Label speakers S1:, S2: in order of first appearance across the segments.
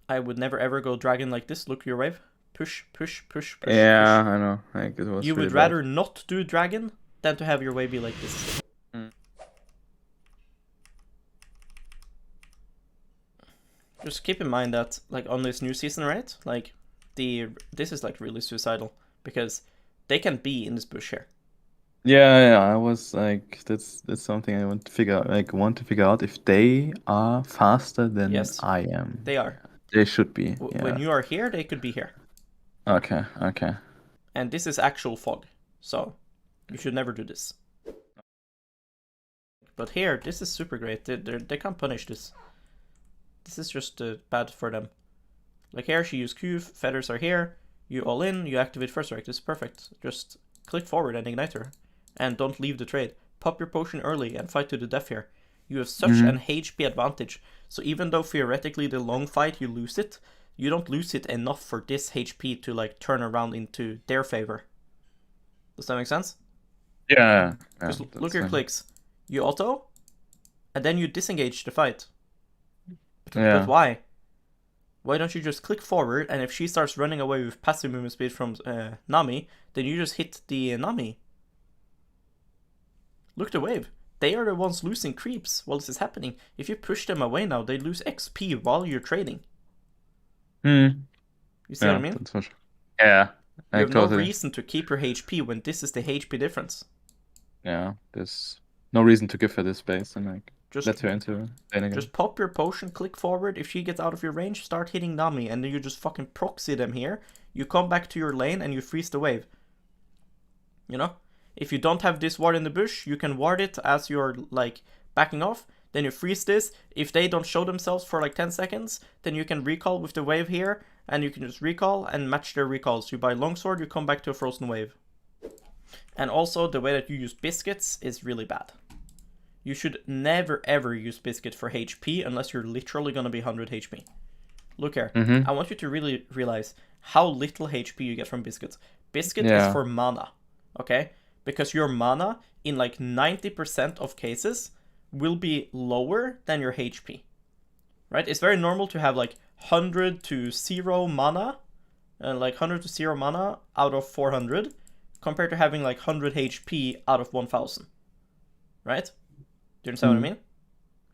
S1: I would never ever go dragon like this. Look your wave. Push, push, push, push,
S2: Yeah,
S1: push.
S2: I know. Like it was
S1: You
S2: really
S1: would
S2: bad.
S1: rather not do dragon than to have your wave be like this.
S2: Mm.
S1: Just keep in mind that, like, on this new season, right? Like, this is like really suicidal because they can be in this bush here.
S2: Yeah, I was like, that's something I want to figure out. Like, want to figure out if they are faster than
S1: Yes,
S2: I am.
S1: they are.
S2: They should be.
S1: When
S2: Yeah.
S1: you are here, they could be here.
S2: Okay. Okay.
S1: And this is actual fog, so you should never do this. But here, this is super great. They can't punish this. This is just bad for them. Like here, she used Q, feathers are here. You all in, you activate first strike. This is perfect. Just click forward and ignite her. And don't leave the trade. Pop your potion early and fight to the death here. You have such an HP advantage. So even though theoretically the long fight you lose it, you don't lose it enough for this HP to like turn around into their favor. Does that make sense?
S2: Yeah.
S1: Just look at your clicks. You auto, and then you disengage the fight. But why? Why don't you just click forward, and if she starts running away with passive movement speed from Nami, then you just hit the Nami. Look the wave. They are the ones losing creeps while this is happening. If you push them away now, they lose XP while you're trading. You see what I mean?
S2: That's for sure. Yeah.
S1: You have
S2: totally.
S1: no reason to keep your HP when this is the HP difference.
S2: Yeah, there's no reason to give her this space and like
S1: Just
S2: let her into laning.
S1: Just pop your potion, click forward. If she gets out of your range, start hitting Nami, and then you just fucking proxy them here. You come back to your lane and you freeze the wave. You know? If you don't have this ward in the bush, you can ward it as you're like backing off. Then you freeze this. If they don't show themselves for like 10 seconds, then you can recall with the wave here, and you can just recall and match their recalls. You buy longsword, you come back to a frozen wave. And also, the way that you use biscuits is really bad. You should never ever use Biscuit for HP unless you're literally gonna be 100 HP. Look here. I want you to really realize how little HP you get from Biscuit. Biscuit is for mana, okay? Because your mana, in like 90% of cases, will be lower than your HP. Right? It's very normal to have like 100 to 0 mana, like 100 to 0 mana out of 400, compared to having like 100 HP out of 1000. Right? Do you understand what I mean?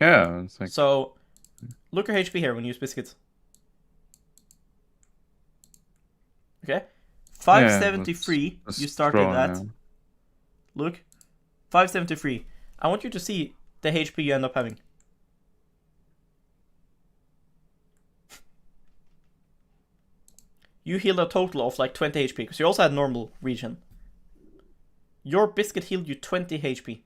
S2: Yeah, it's like...
S1: So, look at HP here when you use biscuits. Okay? 573, you started at. Yeah. Look. 573. I want you to see the HP you end up having. You healed a total of like 20 HP, because you also had normal regen. Your biscuit healed you 20 HP.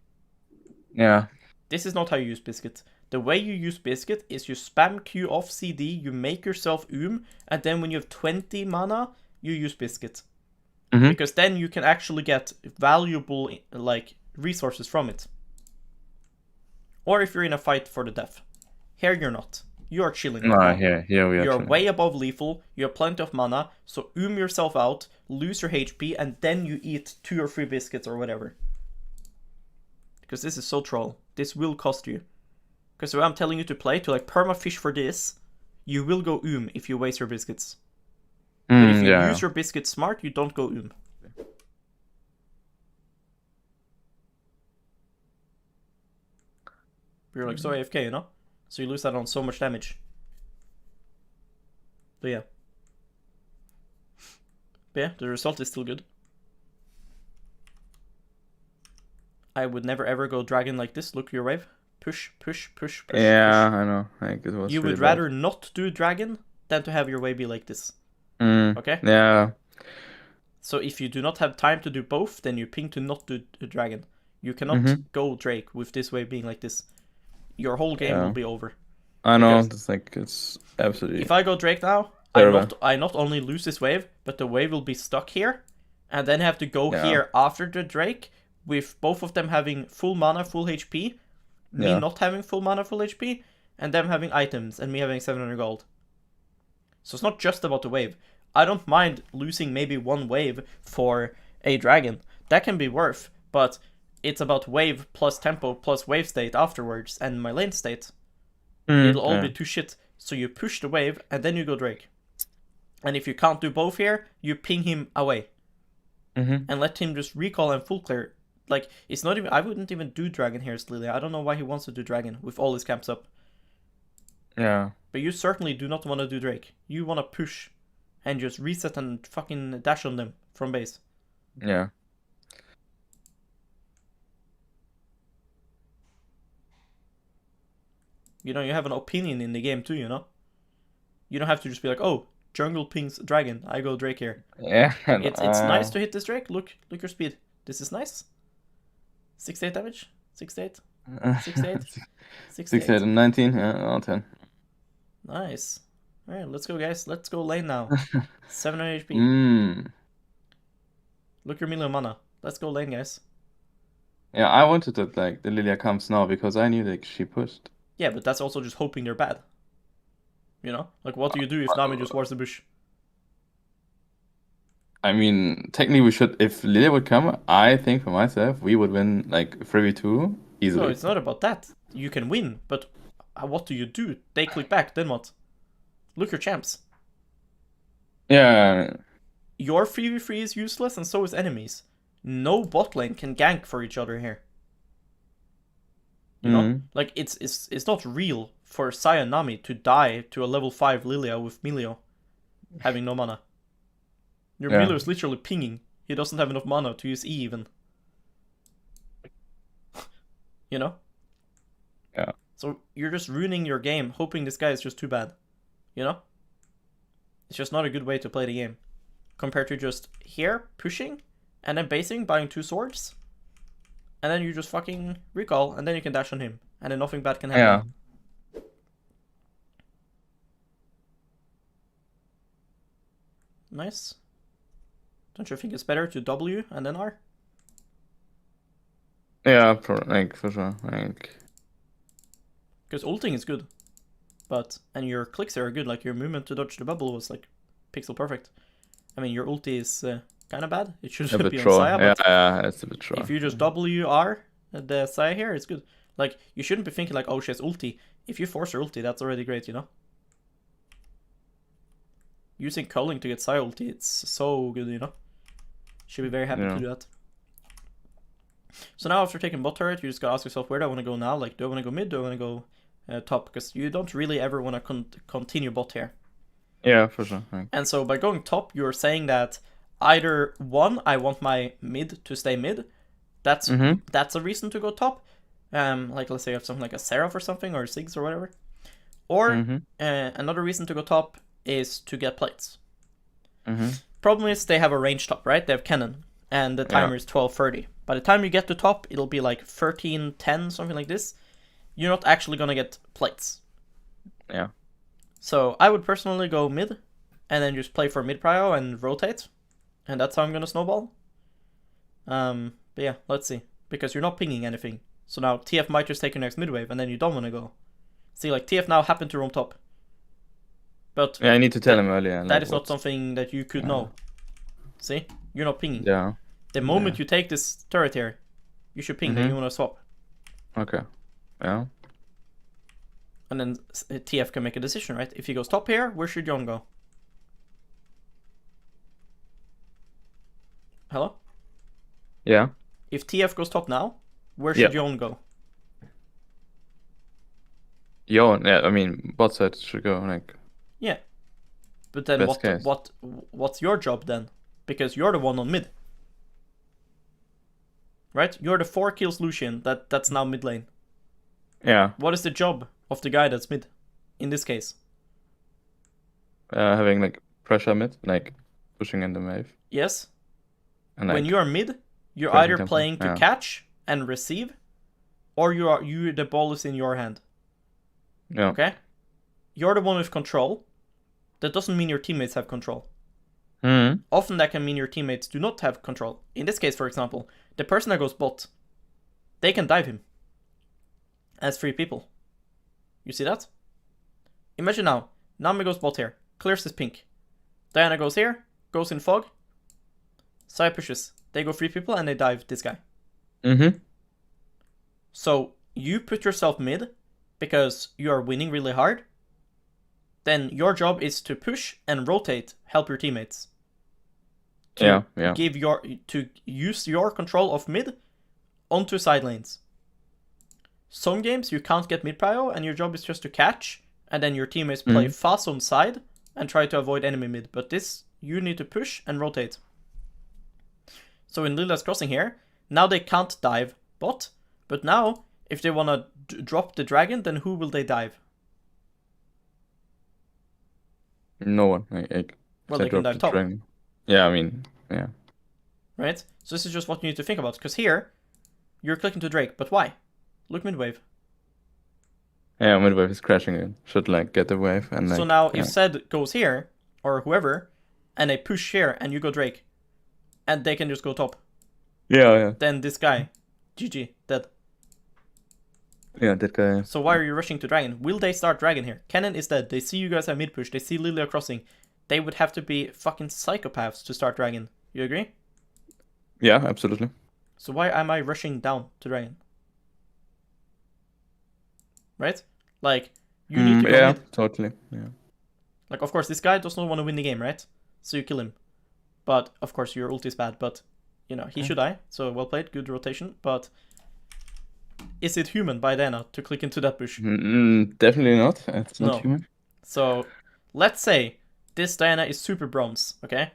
S2: Yeah.
S1: This is not how you use Biscuit. The way you use Biscuit is you spam Q off CD, you make yourself and then when you have 20 mana, you use Biscuit. Because then you can actually get valuable like resources from it. Or if you're in a fight for the death. Here you're not. You are chilling right now.
S2: Here we are.
S1: You're way above lethal, you have plenty of mana, so yourself out, lose your HP, and then you eat 2 or 3 biscuits or whatever. Because this is so troll. This will cost you. Because if I'm telling you to play, to like permafish for this, you will go if you waste your biscuits. But if you use your biscuits smart, you don't go You're like so AFK, you know? So you lose out on so much damage. But yeah. But yeah, the result is still good. I would never ever go dragon like this. Look your wave. Push, push, push, push.
S2: Yeah, push. I know. Like it was.
S1: You would rather not do dragon than to have your wave be like this. Okay?
S2: Yeah.
S1: So if you do not have time to do both, then you ping to not do dragon. You cannot go Drake with this wave being like this. Your whole game will be over.
S2: I know. It's like it's absolutely.
S1: If I go Drake now, I not only lose this wave, but the wave will be stuck here, and then have to go here after the Drake. With both of them having full mana, full HP, me not having full mana, full HP, and them having items, and me having 700 gold. So it's not just about the wave. I don't mind losing maybe 1 wave for a dragon. That can be worth, but it's about wave plus tempo plus wave state afterwards, and my lane state. It'll all be too shit. So you push the wave, and then you go Drake. And if you can't do both here, you ping him away. And let him just recall and full clear. Like, it's not even... I wouldn't even do Dragon here, Lilia. I don't know why he wants to do Dragon with all his camps up.
S2: Yeah.
S1: But you certainly do not want to do Drake. You want to push and just reset and fucking dash on them from base.
S2: Yeah.
S1: You know, you have an opinion in the game too, you know? You don't have to just be like, oh, jungle pings Dragon, I go Drake here.
S2: Yeah.
S1: It's nice to hit this Drake. Look your speed. This is nice. 6-8 damage. 6-8. 6-8.
S2: 6-8 and 19. Yeah, all 10.
S1: Nice. Alright, let's go, guys. Let's go lane now. 700 HP. Look your million mana. Let's go lane, guys.
S2: Yeah, I wanted that like the Lilia comes now because I knew like she pushed.
S1: Yeah, but that's also just hoping they're bad. You know? Like, what do you do if Nami just wards the bush?
S2: I mean, technically we should, if Lilia would come, I think for myself, we would win like 3v2 easily.
S1: No, it's not about that. You can win, but what do you do? They click back, then what? Look your champs.
S2: Yeah.
S1: Your 3v3 is useless and so is enemies. No bot lane can gank for each other here. You know? Like, it's not real for Sai and Nami to die to a level 5 Lilia with Milio having no mana. Your Milio is literally pinging. He doesn't have enough mana to use E even. You know?
S2: Yeah.
S1: So you're just ruining your game, hoping this guy is just too bad. You know? It's just not a good way to play the game. Compared to just here, pushing, and then basing, buying 2 swords, and then you just fucking recall, and then you can dash on him, and then nothing bad can happen.
S2: Yeah.
S1: Nice. Don't you think it's better to W and then R?
S2: Yeah, for sure. Like,
S1: because ulting is good, and your clicks are good. Like your movement to dodge the bubble was like pixel perfect. I mean, your ulti is kind of bad. It should be on Saya, but
S2: yeah, it's a bit troll.
S1: If you just WR the Saya here, it's good. Like, you shouldn't be thinking like, oh, she has ulti. If you force her ulti, that's already great, you know? Using culling to get Saya ulti, it's so good, you know? Should be very happy to do that. So now after taking bot turret, you just gotta ask yourself, where do I want to go now? Like, do I want to go mid? Do I want to go top? Because you don't really ever want to continue bot here.
S2: Yeah, for sure. Right.
S1: And so by going top, you're saying that either one, I want my mid to stay mid. That's a reason to go top. Like let's say you have something like a Seraph or something, or Ziggs or whatever. Or another reason to go top is to get plates. Problem is they have a range top, right? They have cannon, and the timer is 12:30. By the time you get to top, it'll be like 13:10, something like this. You're not actually gonna get plates.
S2: Yeah.
S1: So I would personally go mid, and then just play for mid prio and rotate, and that's how I'm gonna snowball. But yeah, let's see, because you're not pinging anything. So now TF might just take your next mid wave, and then you don't want to go. See, like TF now happened to roam top, but
S2: yeah, I need to tell him earlier.
S1: That is not something that you could know. See, you're not pinging.
S2: Yeah.
S1: The moment you take this turret here, you should ping that you want to swap.
S2: Okay. Yeah.
S1: And then TF can make a decision, right? If he goes top here, where should Jon go? Hello?
S2: Yeah.
S1: If TF goes top now, where should Jon go?
S2: Jon, yeah, I mean, bot side should go, like...
S1: Yeah. But then what's your job then? Because you're the one on mid. Right? You're the 4 kills Lucian that's now mid lane.
S2: Yeah.
S1: What is the job of the guy that's mid, in this case?
S2: Having, like, pressure mid, like, pushing in the wave.
S1: Yes.
S2: And,
S1: when you are mid, you're either playing to catch and receive, or the ball is in your hand.
S2: Yeah.
S1: Okay? You're the one with control. That doesn't mean your teammates have control. Often that can mean your teammates do not have control. In this case, for example, the person that goes bot, they can dive him as 3 people. You see that? Imagine now, Nami goes bot here, clears his pink. Diana goes here, goes in fog. Sai pushes. They go 3 people and they dive this guy. So you put yourself mid because you are winning really hard. then your job is to push and rotate, help your teammates. To use your control of mid onto side lanes. Some games you can't get mid prio, and your job is just to catch, and then your teammates play fast on side and try to avoid enemy mid. But this, you need to push and rotate. So in Lilia's crossing here, now they can't dive bot, but now if they want to drop the dragon, then who will they dive?
S2: No one.
S1: Well, they can dive top.
S2: Dragon. Yeah, I mean, yeah.
S1: Right? So this is just what you need to think about, because here, you're clicking to Drake, but why? Look mid wave.
S2: Yeah, mid wave is crashing it. Should like get the wave and like,
S1: so now if Zed goes here, or whoever, and they push here and you go Drake, and they can just go top.
S2: Yeah.
S1: Then this guy, GG, dead.
S2: Yeah, that guy.
S1: So why are you rushing to Dragon? Will they start Dragon here? Kennen is dead. They see you guys have mid push. They see Lilia crossing. They would have to be fucking psychopaths to start Dragon. You agree?
S2: Yeah, absolutely.
S1: So why am I rushing down to Dragon? Right? Like, you need to go mid.
S2: Totally. Yeah.
S1: Like, of course, this guy does not want to win the game, right? So you kill him. But, of course, your ult is bad. But, you know, he should die. So, well played. Good rotation. But is it human by Diana to click into that bush?
S2: Definitely not. It's not human.
S1: So, let's say this Diana is super bronze, okay?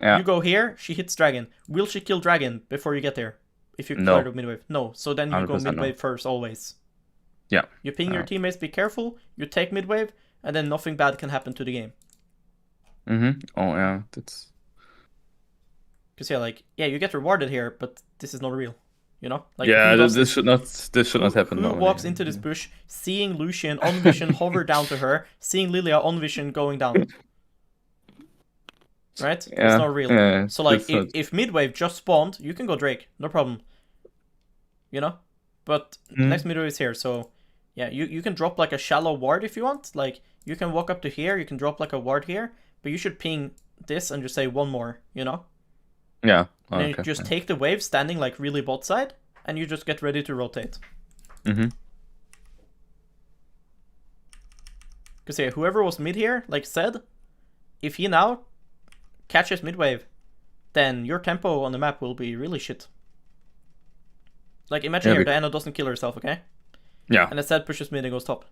S2: Yeah.
S1: You go here, she hits Dragon. Will she kill Dragon before you get there? If you clear the midwave? No. So then you go midwave first, always.
S2: Yeah.
S1: You ping your teammates, be careful, you take midwave, and then nothing bad can happen to the game.
S2: Oh, yeah. That's...
S1: Because, yeah, you get rewarded here, but this is not real. You know? Like,
S2: yeah, this should not happen.
S1: Who walks into this bush, seeing Lucian on vision hover down to her, seeing Lilia on vision going down? Right?
S2: Yeah,
S1: it's not real.
S2: Yeah,
S1: so, like, if midwave just spawned, you can go Drake. No problem. You know? But next midwave is here, so... Yeah, you can drop, like, a shallow ward if you want. Like, you can walk up to here, you can drop, like, a ward here. But you should ping this and just say one more, you know?
S2: Yeah.
S1: And then you just take the wave standing, like, really bot side. And you just get ready to rotate. Because, yeah, whoever was mid here, like said, if he now catches midwave, then your tempo on the map will be really shit. Like, imagine here, Diana doesn't kill herself, okay?
S2: Yeah.
S1: And instead pushes mid and goes top.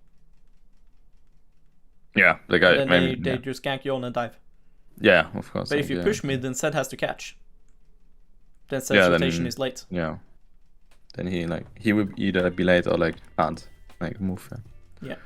S2: Yeah, the guy.
S1: And then they just gank you on and dive.
S2: Yeah, of course.
S1: But if you push mid, then Zed has to catch. Then Zed's rotation is late.
S2: Yeah. Then he will either be late or like can't like move.
S1: Yeah.